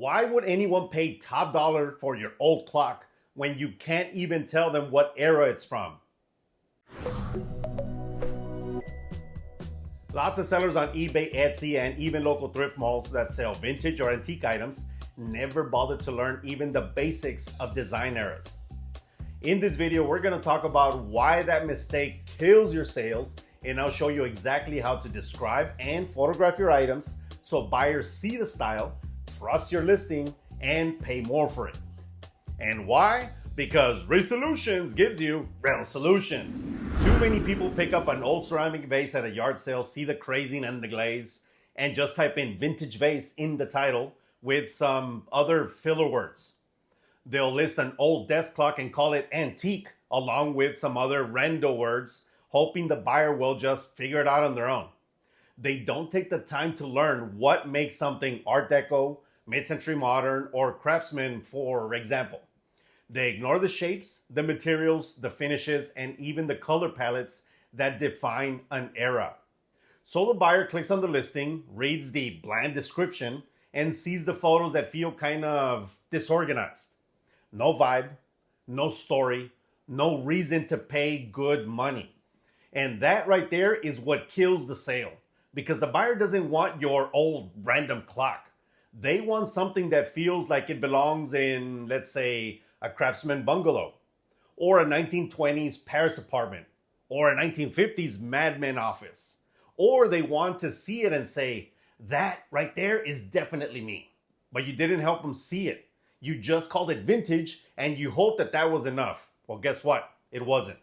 Why would anyone pay top dollar for your old clock when you can't even tell them what era it's from? Lots of sellers on eBay, Etsy, and even local thrift malls that sell vintage or antique items never bother to learn even the basics of design eras. In this video, we're going to talk about why that mistake kills your sales, and I'll show you exactly how to describe and photograph your items so buyers see the style, trust your listing, and pay more for it. And why? Because Resellutions gives you real solutions. Too many people pick up an old ceramic vase at a yard sale, see the crazing and the glaze, and just type in vintage vase in the title with some other filler words. They'll list an old desk clock and call it antique along with some other rando words, hoping the buyer will just figure it out on their own. They don't take the time to learn what makes something Art Deco, mid-century modern, or Craftsman, for example. They ignore the shapes, the materials, the finishes, and even the color palettes that define an era. So the buyer clicks on the listing, reads the bland description, and sees the photos that feel kind of disorganized. No vibe, no story, no reason to pay good money. And that right there is what kills the sale, because the buyer doesn't want your old random clock. They want something that feels like it belongs in, let's say, a Craftsman bungalow, or a 1920s Paris apartment, or a 1950s Mad Men office. Or they want to see it and say, that right there is definitely me. But you didn't help them see it. You just called it vintage and you hoped that that was enough. Well, guess what? It wasn't.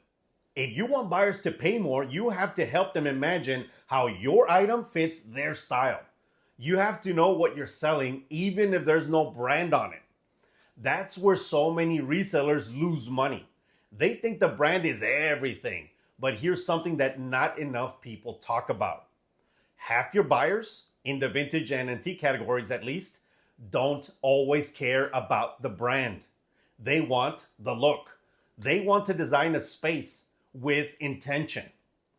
If you want buyers to pay more, you have to help them imagine how your item fits their style. You have to know what you're selling, even if there's no brand on it. That's where so many resellers lose money. They think the brand is everything, but here's something that not enough people talk about. Half your buyers, in the vintage and antique categories at least, don't always care about the brand. They want the look. They want to design a space with intention.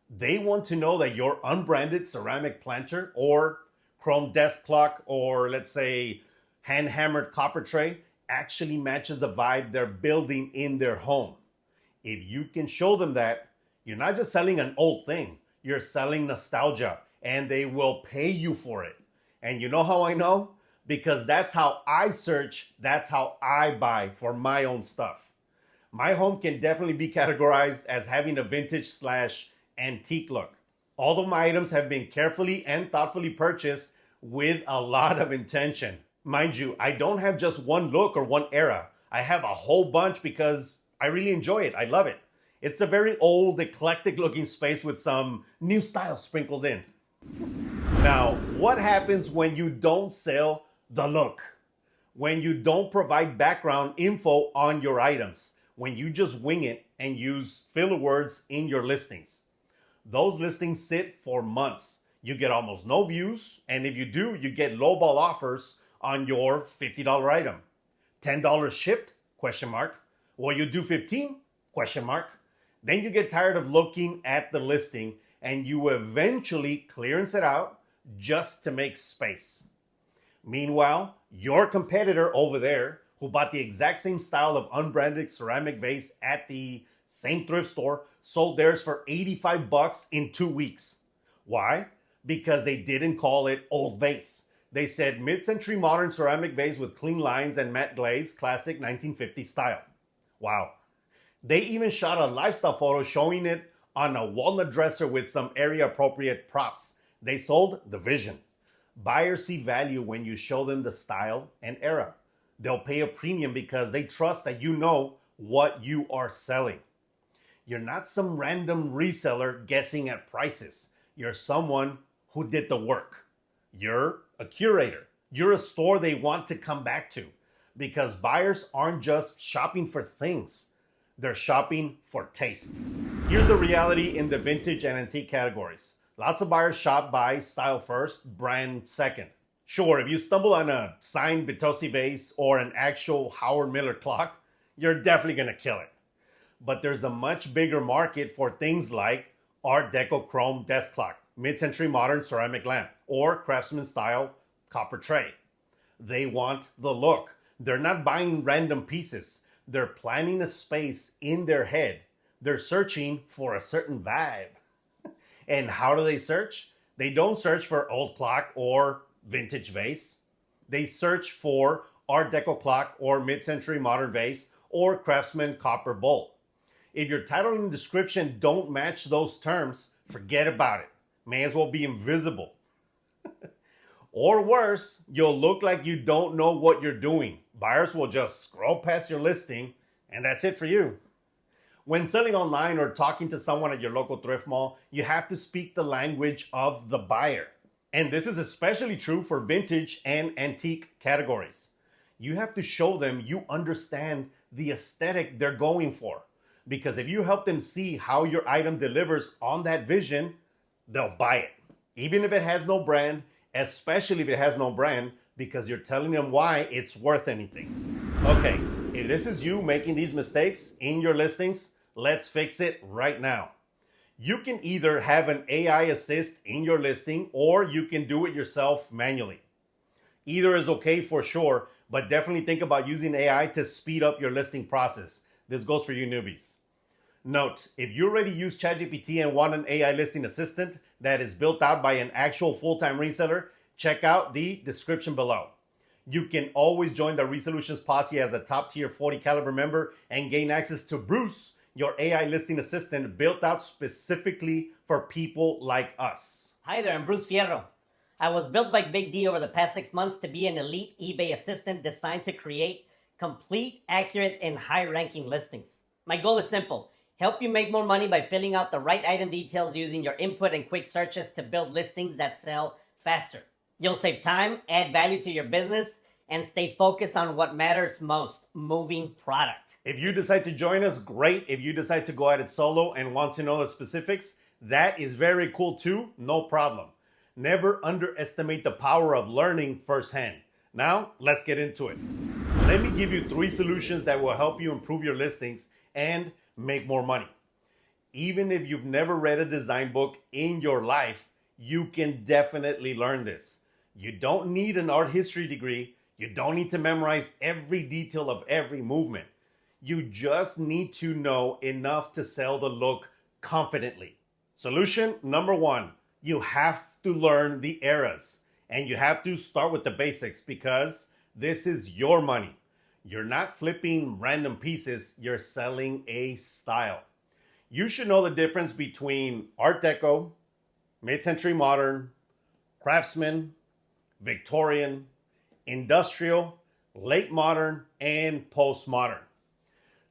They want to know that your unbranded ceramic planter or chrome desk clock or let's say hand-hammered copper tray actually matches the vibe they're building in their home. If you can show them that, you're not just selling an old thing, you're selling nostalgia, and they will pay you for it. And you know how I know? Because that's how I search, that's how I buy for my own stuff. My home can definitely be categorized as having a vintage/antique look. All of my items have been carefully and thoughtfully purchased with a lot of intention. Mind you, I don't have just one look or one era. I have a whole bunch because I really enjoy it. I love it. It's a very old, eclectic looking space with some new style sprinkled in. Now, what happens when you don't sell the look? When you don't provide background info on your items? When you just wing it and use filler words in your listings? Those listings sit for months. You get almost no views, and if you do, you get lowball offers on your $50 item. $10 shipped? Question mark. Will you do 15? Question mark. Then you get tired of looking at the listing and you eventually clearance it out just to make space. Meanwhile, your competitor over there who bought the exact same style of unbranded ceramic vase at the same thrift store sold theirs for $85 in 2 weeks. Why? Because they didn't call it old vase. They said mid-century modern ceramic vase with clean lines and matte glaze, classic 1950 style. Wow. They even shot a lifestyle photo showing it on a walnut dresser with some area-appropriate props. They sold the vision. Buyers see value when you show them the style and era. They'll pay a premium because they trust that you know what you are selling. You're not some random reseller guessing at prices. You're someone who did the work. You're a curator. You're a store they want to come back to because buyers aren't just shopping for things. They're shopping for taste. Here's the reality in the vintage and antique categories. Lots of buyers shop by style first, brand second. Sure, if you stumble on a signed Bitosi vase or an actual Howard Miller clock, you're definitely gonna kill it. But there's a much bigger market for things like Art Deco chrome desk clock, mid-century modern ceramic lamp, or Craftsman style copper tray. They want the look. They're not buying random pieces. They're planning a space in their head. They're searching for a certain vibe. And how do they search? They don't search for old clock or vintage vase. They search for Art Deco clock or mid-century modern vase or Craftsman copper bowl. If your title and description don't match those terms, forget about it. May as well be invisible. Or worse, you'll look like you don't know what you're doing. Buyers will just scroll past your listing and that's it for you. When selling online or talking to someone at your local thrift mall, you have to speak the language of the buyer. And this is especially true for vintage and antique categories. You have to show them you understand the aesthetic they're going for. Because if you help them see how your item delivers on that vision, they'll buy it. Even if it has no brand, especially if it has no brand, because you're telling them why it's worth anything. Okay, if this is you making these mistakes in your listings, let's fix it right now. You can either have an AI assist in your listing or you can do it yourself manually. Either is okay for sure, but definitely think about using AI to speed up your listing process. This goes for you newbies. Note, if you already use ChatGPT and want an AI listing assistant that is built out by an actual full-time reseller, check out the description below. You can always join the Resellutions posse as a top-tier 40 caliber member and gain access to Bruce, your AI listing assistant built out specifically for people like us. Hi there, I'm Bruce Fierro. I was built by Big D over the past 6 months to be an elite eBay assistant designed to create complete, accurate, and high-ranking listings. My goal is simple. Help you make more money by filling out the right item details using your input and quick searches to build listings that sell faster. You'll save time, add value to your business, and stay focused on what matters most, moving product. If you decide to join us, great. If you decide to go at it solo and want to know the specifics, that is very cool too, no problem. Never underestimate the power of learning firsthand. Now, let's get into it. Let me give you 3 solutions that will help you improve your listings and make more money. Even if you've never read a design book in your life, you can definitely learn this. You don't need an art history degree. You don't need to memorize every detail of every movement. You just need to know enough to sell the look confidently. Solution number 1, you have to learn the eras. And you have to start with the basics because this is your money. You're not flipping random pieces, you're selling a style. You should know the difference between Art Deco, mid-century modern, Craftsman, Victorian, industrial, late modern, and postmodern.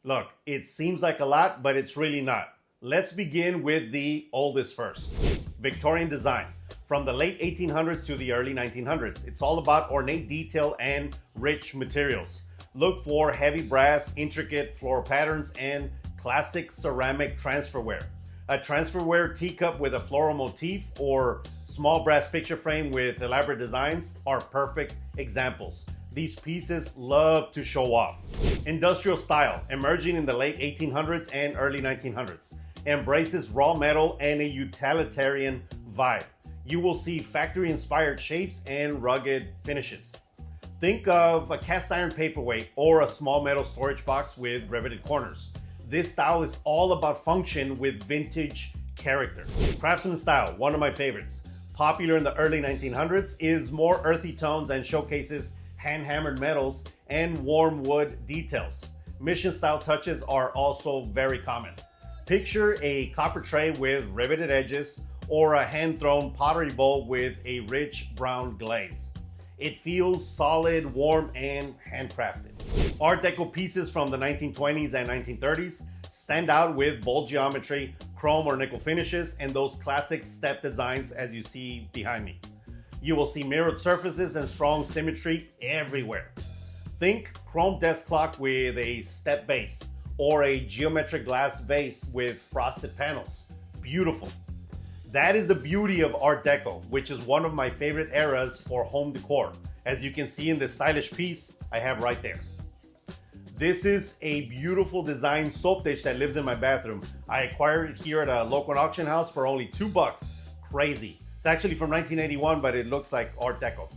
Look, it seems like a lot, but it's really not. Let's begin with the oldest first. Victorian design. From the late 1800s to the early 1900s. It's all about ornate detail and rich materials. Look for heavy brass, intricate floral patterns, and classic ceramic transferware. A transferware teacup with a floral motif or small brass picture frame with elaborate designs are perfect examples. These pieces love to show off. Industrial style, emerging in the late 1800s and early 1900s, embraces raw metal and a utilitarian vibe. You will see factory-inspired shapes and rugged finishes. Think of a cast iron paperweight or a small metal storage box with riveted corners. This style is all about function with vintage character. Craftsman style, one of my favorites. Popular in the early 1900s, is more earthy tones and showcases hand-hammered metals and warm wood details. Mission style touches are also very common. Picture a copper tray with riveted edges or a hand-thrown pottery bowl with a rich brown glaze. It feels solid, warm, and handcrafted. Art Deco pieces from the 1920s and 1930s stand out with bold geometry, chrome or nickel finishes, and those classic step designs as you see behind me. You will see mirrored surfaces and strong symmetry everywhere. Think chrome desk clock with a step base or a geometric glass vase with frosted panels. Beautiful. That is the beauty of Art Deco, which is one of my favorite eras for home decor, as you can see in the stylish piece I have right there. This is a beautiful design soap dish that lives in my bathroom. I acquired it here at a local auction house for only $2. Crazy. It's actually from 1981, but it looks like Art Deco.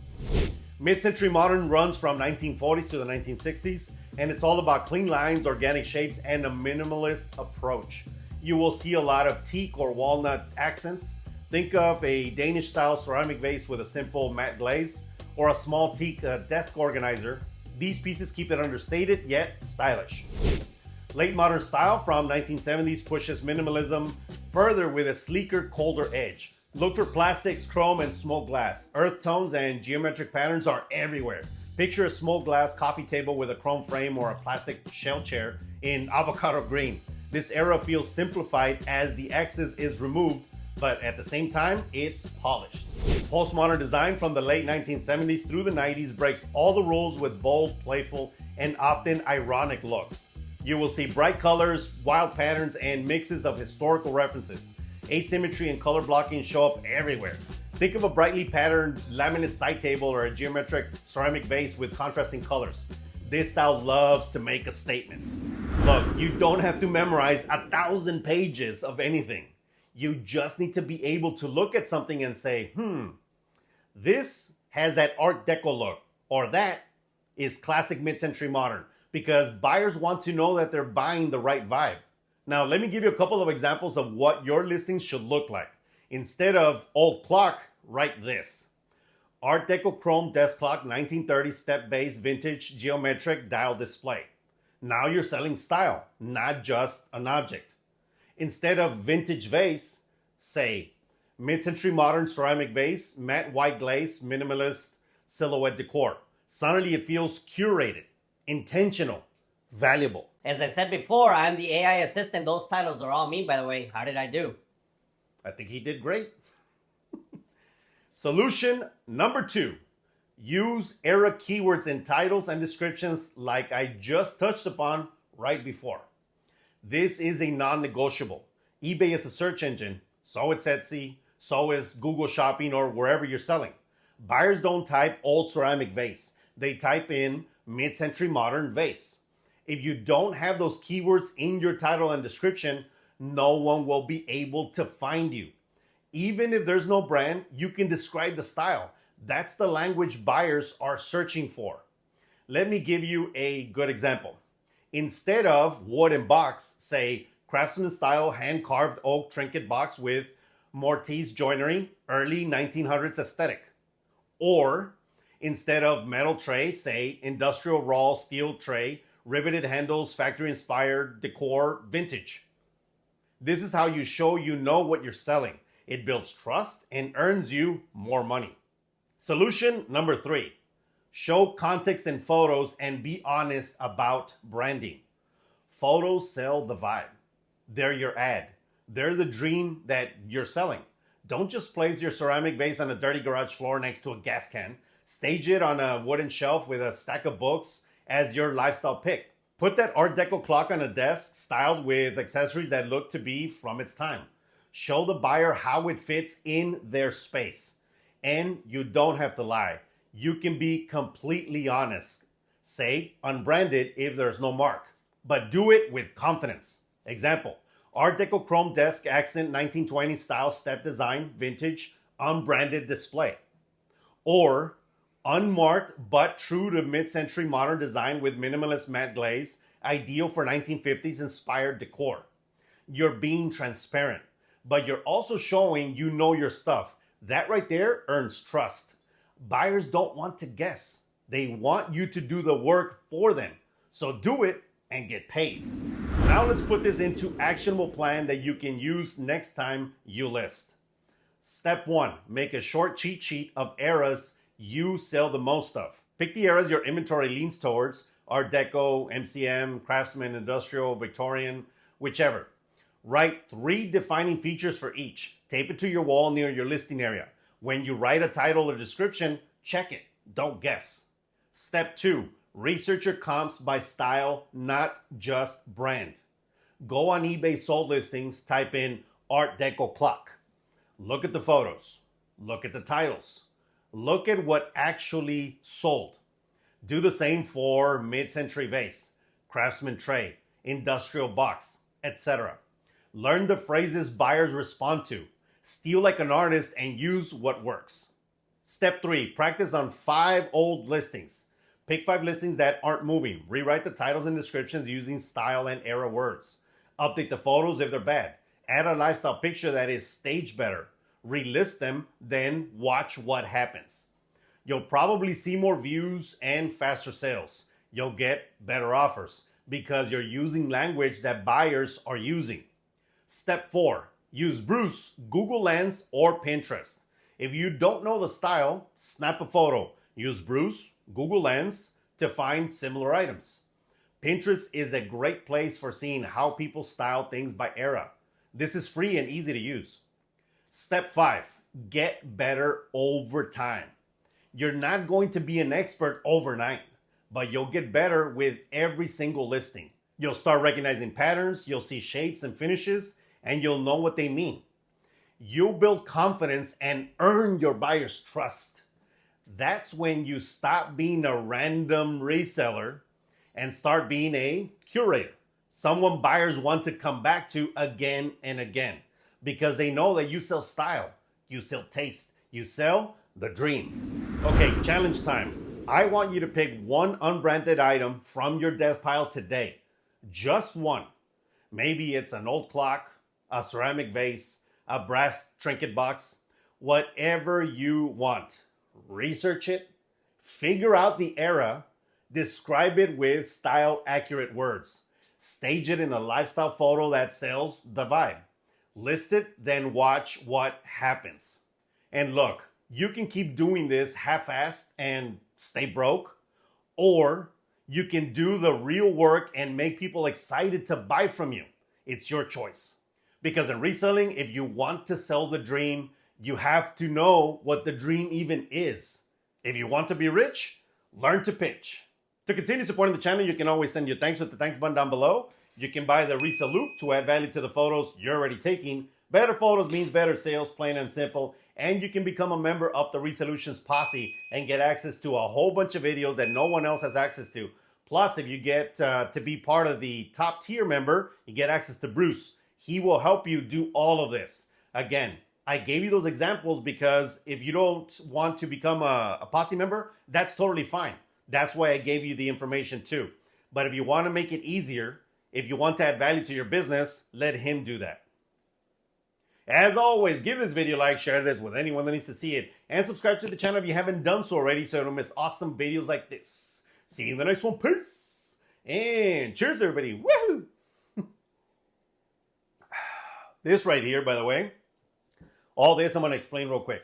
Mid-century modern runs from 1940s to the 1960s, and it's all about clean lines, organic shapes, and a minimalist approach. You will see a lot of teak or walnut accents. Think of a Danish-style ceramic vase with a simple matte glaze, or a small teak desk organizer. These pieces keep it understated yet stylish. Late modern style from 1970s pushes minimalism further with a sleeker, colder edge. Look for plastics, chrome, and smoked glass. Earth tones and geometric patterns are everywhere. Picture a smoked glass coffee table with a chrome frame or a plastic shell chair in avocado green. This era feels simplified as the excess is removed, but at the same time, it's polished. Postmodern design from the late 1970s through the 90s breaks all the rules with bold, playful, and often ironic looks. You will see bright colors, wild patterns, and mixes of historical references. Asymmetry and color blocking show up everywhere. Think of a brightly patterned laminate side table or a geometric ceramic vase with contrasting colors. This style loves to make a statement. Look, you don't have to memorize 1,000 pages of anything. You just need to be able to look at something and say, this has that Art Deco look, or that is classic mid-century modern, because buyers want to know that they're buying the right vibe. Now, let me give you a couple of examples of what your listing should look like. Instead of old clock, write this. Art Deco chrome desk clock, 1930 step-based vintage geometric dial display. Now you're selling style, not just an object. Instead of vintage vase, say mid-century modern ceramic vase, matte white glaze, minimalist silhouette decor. Suddenly it feels curated, intentional, valuable. As I said before, I'm the AI assistant. Those titles are all me, by the way. How did I do? I think he did great. Solution number 2. Use era keywords in titles and descriptions like I just touched upon right before. This is a non-negotiable. eBay is a search engine, so it's Etsy, so is Google Shopping or wherever you're selling. Buyers don't type old ceramic vase. They type in mid-century modern vase. If you don't have those keywords in your title and description, no one will be able to find you. Even if there's no brand, you can describe the style. That's the language buyers are searching for. Let me give you a good example. Instead of wooden box, say Craftsman style hand-carved oak trinket box with Mortise joinery, early 1900s aesthetic. Or instead of metal tray, say industrial raw steel tray, riveted handles, factory-inspired decor, vintage. This is how you show you know what you're selling. It builds trust and earns you more money. Solution number 3. Show context in photos and be honest about branding. Photos sell the vibe. They're your ad. They're the dream that you're selling. Don't just place your ceramic vase on a dirty garage floor next to a gas can. Stage it on a wooden shelf with a stack of books as your lifestyle pick. Put that Art Deco clock on a desk styled with accessories that look to be from its time. Show the buyer how it fits in their space. And you don't have to lie. You can be completely honest. Say unbranded if there's no mark, but do it with confidence. Example, Art Deco chrome desk accent 1920 style step design, vintage, unbranded display. Or unmarked but true to mid-century modern design with minimalist matte glaze, ideal for 1950s inspired decor. You're being transparent, but you're also showing you know your stuff. That right there earns trust. Buyers don't want to guess. They want you to do the work for them. So do it and get paid. Now let's put this into actionable plan that you can use next time you list. Step 1, make a short cheat sheet of eras you sell the most of. Pick the eras your inventory leans towards, Art Deco, MCM, Craftsman, Industrial, Victorian, whichever. Write 3 defining features for each. Tape it to your wall near your listing area. When you write a title or description, check it. Don't guess. Step 2, research your comps by style, not just brand. Go on eBay sold listings, type in Art Deco clock. Look at the photos. Look at the titles. Look at what actually sold. Do the same for mid-century vase, Craftsman tray, industrial box, etc. Learn the phrases buyers respond to. Steal like an artist and use what works. Step 3, practice on 5 old listings. Pick 5 listings that aren't moving. Rewrite the titles and descriptions using style and era words. Update the photos if they're bad. Add a lifestyle picture that is staged better. Relist them, then watch what happens. You'll probably see more views and faster sales. You'll get better offers because you're using language that buyers are using. Step 4, use Bruce, Google Lens, or Pinterest. If you don't know the style, snap a photo. Use Bruce, Google Lens to find similar items. Pinterest is a great place for seeing how people style things by era. This is free and easy to use. Step 5, get better over time. You're not going to be an expert overnight, but you'll get better with every single listing. You'll start recognizing patterns, you'll see shapes and finishes, and you'll know what they mean. You'll build confidence and earn your buyer's trust. That's when you stop being a random reseller and start being a curator. Someone buyers want to come back to again and again because they know that you sell style, you sell taste, you sell the dream. Okay, challenge time. I want you to pick one unbranded item from your dev pile today. Just one. Maybe it's an old clock, a ceramic vase, a brass trinket box, whatever you want. Research it, figure out the era, describe it with style accurate words. Stage it in a lifestyle photo that sells the vibe. List it, then watch what happens. And look, you can keep doing this half-assed and stay broke, or you can do the real work and make people excited to buy from you. It's your choice. Because in reselling, if you want to sell the dream, you have to know what the dream even is. If you want to be rich, learn to pitch. To continue supporting the channel, you can always send your thanks with the thanks button down below. You can buy the Resell Loop to add value to the photos you're already taking. Better photos means better sales, plain and simple. And you can become a member of the Resellutions posse and get access to a whole bunch of videos that no one else has access to. Plus, if you get to be part of the top tier member, you get access to Bruce. He will help you do all of this. Again, I gave you those examples because if you don't want to become a posse member, that's totally fine. That's why I gave you the information too. But if you want to make it easier, if you want to add value to your business, let him do that. As always, give this video a like, share this with anyone that needs to see it, and subscribe to the channel if you haven't done so already so you don't miss awesome videos like this. See you in the next one. Peace. And cheers, everybody. Woohoo! This right here, by the way, all this I'm going to explain real quick.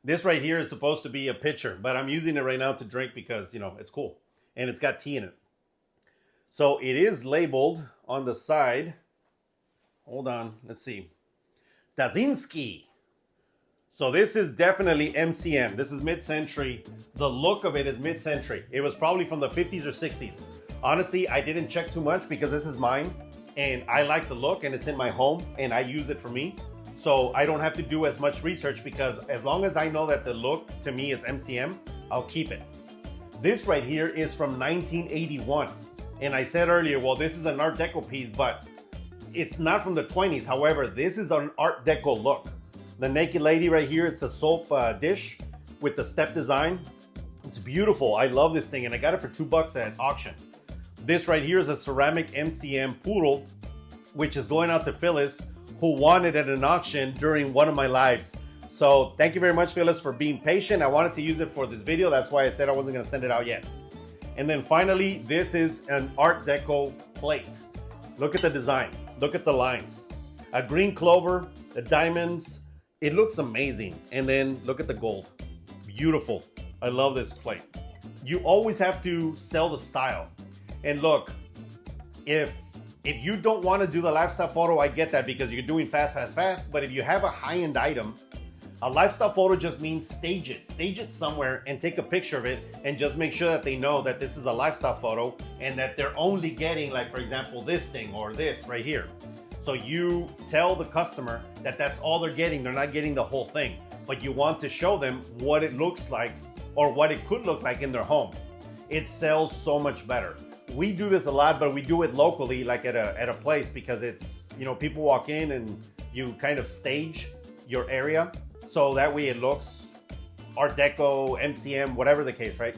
This right here is supposed to be a pitcher, but I'm using it right now to drink because, you know, it's cool. And it's got tea in it. So it is labeled on the side. Hold on. Let's see. Dazinski. So this is definitely MCM. This is mid-century. The look of it is mid-century. It was probably from the 50s or 60s. Honestly, I didn't check too much because this is mine. And I like the look and it's in my home and I use it for me. So I don't have to do as much research because as long as I know that the look to me is MCM, I'll keep it. This right here is from 1981. And I said earlier, well, this is an Art Deco piece, but it's not from the 20s. However, this is an Art Deco look. The naked lady right here, it's a soap dish with the step design. It's beautiful. I love this thing and I got it for $2 at auction. This right here is a ceramic MCM poodle, which is going out to Phyllis, who won it at an auction during one of my lives. So thank you very much, Phyllis, for being patient. I wanted to use it for this video. That's why I said I wasn't gonna send it out yet. And then finally, this is an Art Deco plate. Look at the design, look at the lines. A green clover, the diamonds, it looks amazing. And then look at the gold, beautiful. I love this plate. You always have to sell the style. And look, if you don't want to do the lifestyle photo, I get that because you're doing fast. But if you have a high-end item, a lifestyle photo just means stage it somewhere and take a picture of it and just make sure that they know that this is a lifestyle photo and that they're only getting, like, for example, this thing or this right here. So you tell the customer that that's all they're getting. They're not getting the whole thing, but you want to show them what it looks like or what it could look like in their home. It sells so much better. We do this a lot, but we do it locally, like at a place, because it's, you know, people walk in and you kind of stage your area. So that way it looks Art Deco, MCM, whatever the case, right?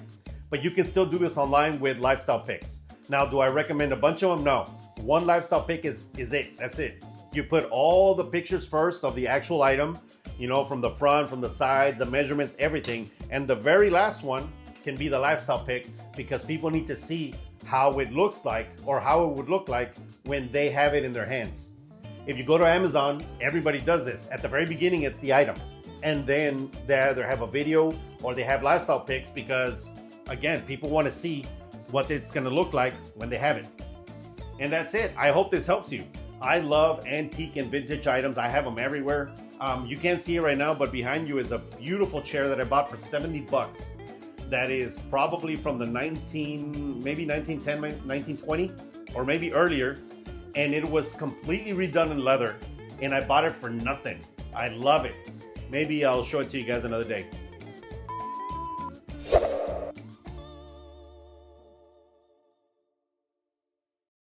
But you can still do this online with lifestyle pics. Now, do I recommend a bunch of them? No. One lifestyle pic is it. That's it. You put all the pictures first of the actual item, you know, from the front, from the sides, the measurements, everything. And the very last one can be the lifestyle pic because people need to see how it looks like or how it would look like when they have it in their hands. If you go to Amazon, everybody does this. At the very beginning, it's the item. And then they either have a video or they have lifestyle pics because, again, people want to see what it's going to look like when they have it. And that's it. I hope this helps you. I love antique and vintage items. I have them everywhere. You can't see it right now, but behind you is a beautiful chair that I bought for 70 bucks. That is probably from the 1910, 1920, or maybe earlier. And it was completely redone in leather. And I bought it for nothing. I love it. Maybe I'll show it to you guys another day.